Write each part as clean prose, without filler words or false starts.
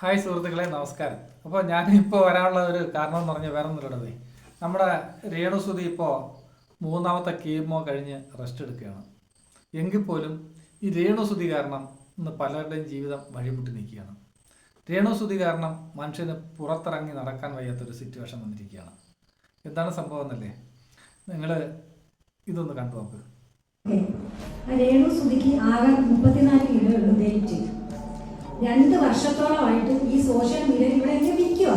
Hi സുഹൃത്തുക്കളെ, നമസ്കാരം. അപ്പോൾ ഞാനിപ്പോൾ വരാനുള്ള ഒരു കാരണം എന്ന് പറഞ്ഞാൽ വേറെ ഒന്നുമില്ലടവേ, നമ്മുടെ രേണുസുതി ഇപ്പോൾ മൂന്നാമത്തെ കീമോ കഴിഞ്ഞ് റെസ്റ്റ് എടുക്കുകയാണ്. എങ്കിൽ പോലും ഈ രേണുസുതി കാരണം ഇന്ന് പലരുടെയും ജീവിതം വഴിമുട്ടി നിൽക്കുകയാണ്. രേണുസുതി കാരണം മനുഷ്യന് പുറത്തിറങ്ങി നടക്കാൻ വയ്യാത്തൊരു സിറ്റുവേഷൻ വന്നിരിക്കുകയാണ്. എന്താണ് സംഭവം എന്നല്ലേ, നിങ്ങൾ ഇതൊന്ന് കണ്ടു നോക്ക്. രേണുസുതിക്ക് ആകെ 34 കിലോ ഉള്ളൂ വെയിറ്റ്. 2 വർഷത്തോളമായിട്ട് ഈ സോഷ്യൽ മീഡിയ ഇവിടെ എങ്ങനെ വിൽക്കുക.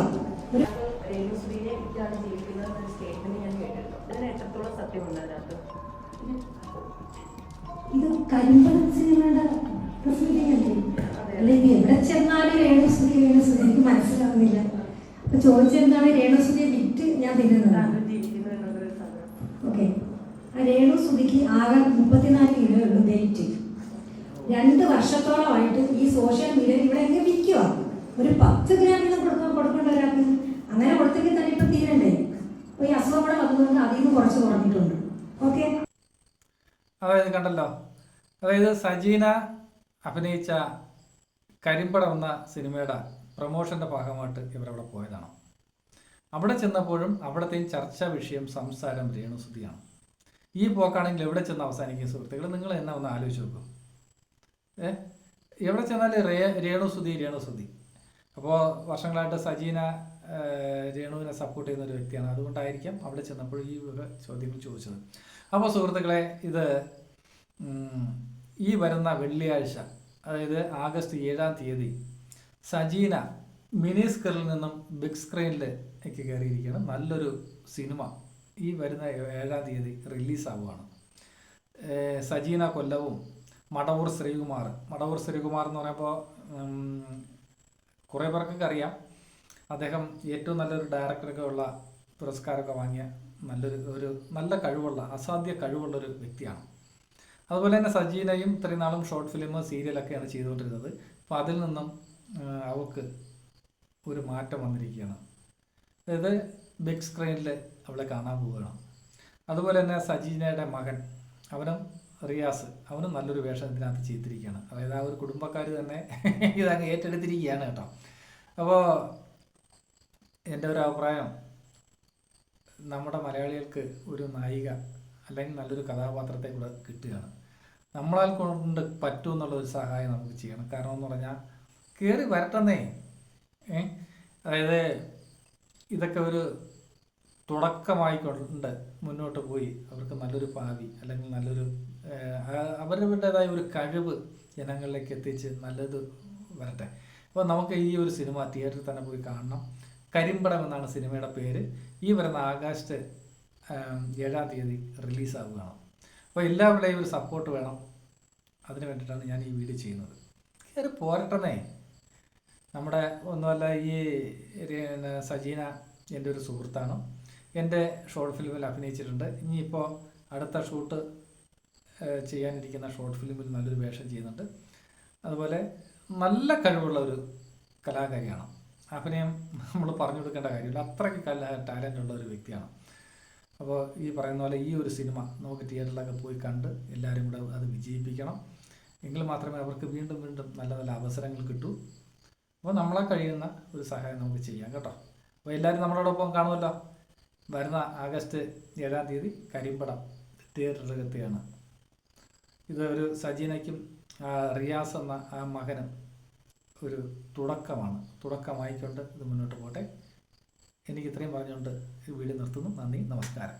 ഇത് കരിമ്പളം സിനിമയുടെ പ്രസിദ്ധീകരണ അല്ലെങ്കിൽ എവിടെ ചെന്നാലും രേണുസുതി എനിക്ക് മനസ്സിലാവുന്നില്ല. അപ്പൊ ചോദിച്ചെന്താണ് രേണുസുതിയെ വിറ്റ് ഞാൻ തിന്നുന്നതാണ്. ഓക്കെ, ആ രേണുസുതിക്ക് ആകെ 34 കിലോ ഉള്ളൂ വെയിറ്റ്. 2 വർഷത്തോളമായിട്ട് ഈ സോഷ്യൽ മീഡിയ ഇവിടെ എങ്ങനെ വിൽക്കുക. ഒരു 10 ഗ്രാമിന് കൊടുക്കേണ്ട ഒരാൾക്ക് അങ്ങനെ കൊടുത്തെങ്കിൽ തന്നെ ഇപ്പം തീരണ്ടേ. അപ്പോൾ ഈ അസുഖം കൂടെ വന്നതുകൊണ്ട് അതിൽ നിന്ന് കുറച്ച് കുറഞ്ഞിട്ടുണ്ട്. ഓക്കെ, അതായത് കണ്ടല്ലോ, അതായത് സജീന അഭിനയിച്ച കരിമ്പടം എന്ന സിനിമയുടെ പ്രൊമോഷൻ്റെ ഭാഗമായിട്ട് ഇവരവിടെ പോയതാണ്. അവിടെ ചെന്നപ്പോഴും അവിടത്തെയും ചർച്ചാ വിഷയം സംസാരം രേണുസുതിയാണ്. ഈ പോക്കാണെങ്കിൽ എവിടെ ചെന്ന് അവസാനിക്കും സുഹൃത്തുക്കൾ? നിങ്ങൾ എന്നെ ഒന്ന് ആലോചിച്ച് നോക്കും. എവിടെ ചെന്നാൽ രേണുസുതി. അപ്പോൾ വർഷങ്ങളായിട്ട് സജീന രേണുവിനെ സപ്പോർട്ട് ചെയ്യുന്ന ഒരു വ്യക്തിയാണ്. അതുകൊണ്ടായിരിക്കാം അവിടെ ചെന്നപ്പോൾ ഈ ചോദ്യങ്ങൾ ചോദിച്ചത്. അപ്പോൾ സുഹൃത്തുക്കളെ, ഇത് ഈ വരുന്ന വെള്ളിയാഴ്ച, അതായത് ആഗസ്റ്റ് 7-ാം തീയതി സജീന മിനി സ്ക്രീനിൽ നിന്നും ബിഗ് സ്ക്രീനിലേക്ക് കയറിയിരിക്കുകയാണ്. നല്ലൊരു സിനിമ ഈ വരുന്ന 7-ാം തീയതി റിലീസാവുകയാണ്. സജീന കൊല്ലവും മടവൂർ ശ്രീകുമാർ എന്ന് പറയുമ്പോൾ കുറേ പേർക്കൊക്കെ അറിയാം. അദ്ദേഹം ഏറ്റവും നല്ലൊരു ഡയറക്ടറൊക്കെ ഉള്ള പുരസ്കാരമൊക്കെ വാങ്ങിയ നല്ല കഴിവുള്ള, അസാധ്യ കഴിവുള്ളൊരു വ്യക്തിയാണ്. അതുപോലെ തന്നെ സജീനയും ഇത്രയും നാളും ഷോർട്ട് ഫിലിം, സീരിയലൊക്കെയാണ് ചെയ്തുകൊണ്ടിരുന്നത്. അപ്പോൾ അതിൽ നിന്നും അവൾക്ക് ഒരു മാറ്റം വന്നിരിക്കുകയാണ്. അതായത് ബിഗ് സ്ക്രീനിൽ അവളെ കാണാൻ പോവുകയാണ്. അതുപോലെ തന്നെ സജീനയുടെ മകൻ, റിയാസ്, അവനും നല്ലൊരു വേഷം ഇതിനകത്ത് ചെയ്തിരിക്കുകയാണ്. അതായത് ആ ഒരു കുടുംബക്കാർ തന്നെ ഇതങ്ങ് ഏറ്റെടുത്തിരിക്കുകയാണ് കേട്ടോ. അപ്പോൾ എൻ്റെ ഒരു അഭിപ്രായം, നമ്മുടെ മലയാളികൾക്ക് ഒരു നായിക അല്ലെങ്കിൽ നല്ലൊരു കഥാപാത്രത്തെ കൂടെ കിട്ടുകയാണ്. നമ്മളാൽ കൊണ്ട് പറ്റുമെന്നുള്ളൊരു സഹായം നമുക്ക് ചെയ്യണം. കാരണം എന്ന് പറഞ്ഞാൽ കയറി വരട്ടെന്നേ. അതായത് ഇതൊക്കെ ഒരു തുടക്കമായിക്കൊണ്ട് മുന്നോട്ട് പോയി അവർക്ക് നല്ലൊരു ഭാവി അല്ലെങ്കിൽ നല്ലൊരു അവരുടേതായ ഒരു കഴിവ് ജനങ്ങളിലേക്ക് എത്തിച്ച് നല്ലത് വരട്ടെ. അപ്പോൾ നമുക്ക് ഈ ഒരു സിനിമ തിയേറ്ററിൽ തന്നെ പോയി കാണണം. കരിമ്പടം എന്നാണ് സിനിമയുടെ പേര്. ഈ വരുന്ന ആഗസ്റ്റ് 7-ാം തീയതി റിലീസാവുകയാണ്. അപ്പോൾ എല്ലാവരുടെയും ഒരു സപ്പോർട്ട് വേണം. അതിന് വേണ്ടിയിട്ടാണ് ഞാൻ ഈ വീഡിയോ ചെയ്യുന്നത്. കയറി പോരട്ടെന്നേ. നമ്മുടെ ഒന്നുമല്ല, ഈ സജീന എൻ്റെ ഒരു സുഹൃത്താണ്. എൻ്റെ ഷോർട്ട് ഫിലിമിൽ അഭിനയിച്ചിട്ടുണ്ട്. ഇനിയിപ്പോൾ അടുത്ത ഷൂട്ട് ചെയ്യാനിരിക്കുന്ന ഷോർട്ട് ഫിലിമിൽ നല്ലൊരു വേഷം ചെയ്യുന്നുണ്ട്. അതുപോലെ നല്ല കഴിവുള്ള ഒരു കലാകാരിയാണ്. അഭിനയം നമ്മൾ പറഞ്ഞു കൊടുക്കേണ്ട കാര്യമില്ല, അത്രയ്ക്ക് ടാലൻ്റ് ഉള്ള ഒരു വ്യക്തിയാണ്. അപ്പോൾ ഈ പറയുന്ന പോലെ ഈ ഒരു സിനിമ നമുക്ക് തിയേറ്ററിലൊക്കെ പോയി കണ്ട് എല്ലാവരും കൂടെ അത് വിജയിപ്പിക്കണം. എങ്കിൽ മാത്രമേ അവർക്ക് വീണ്ടും വീണ്ടും നല്ല നല്ല അവസരങ്ങൾ കിട്ടൂ. അപ്പോൾ നമ്മളെ കഴിയുന്ന ഒരു സഹായം നമുക്ക് ചെയ്യാം കേട്ടോ. അപ്പോൾ എല്ലാവരും നമ്മളോടൊപ്പം കാണുമല്ലോ. വരുന്ന ആഗസ്റ്റ് 7-ാം തീയതി കരിമ്പടം തിയേറ്ററിലെത്തുകയാണ്. ഇത് ഒരു സജീനയ്ക്കും റിയാസ് എന്ന ആ മകനും ഒരു തുടക്കമായിക്കൊണ്ട് ഇത് മുന്നോട്ട് പോട്ടെ. എനിക്ക് ഇത്രയും പറഞ്ഞുകൊണ്ട് ഈ വീഡിയോ നിർത്തുന്നു. നന്ദി, നമസ്കാരം.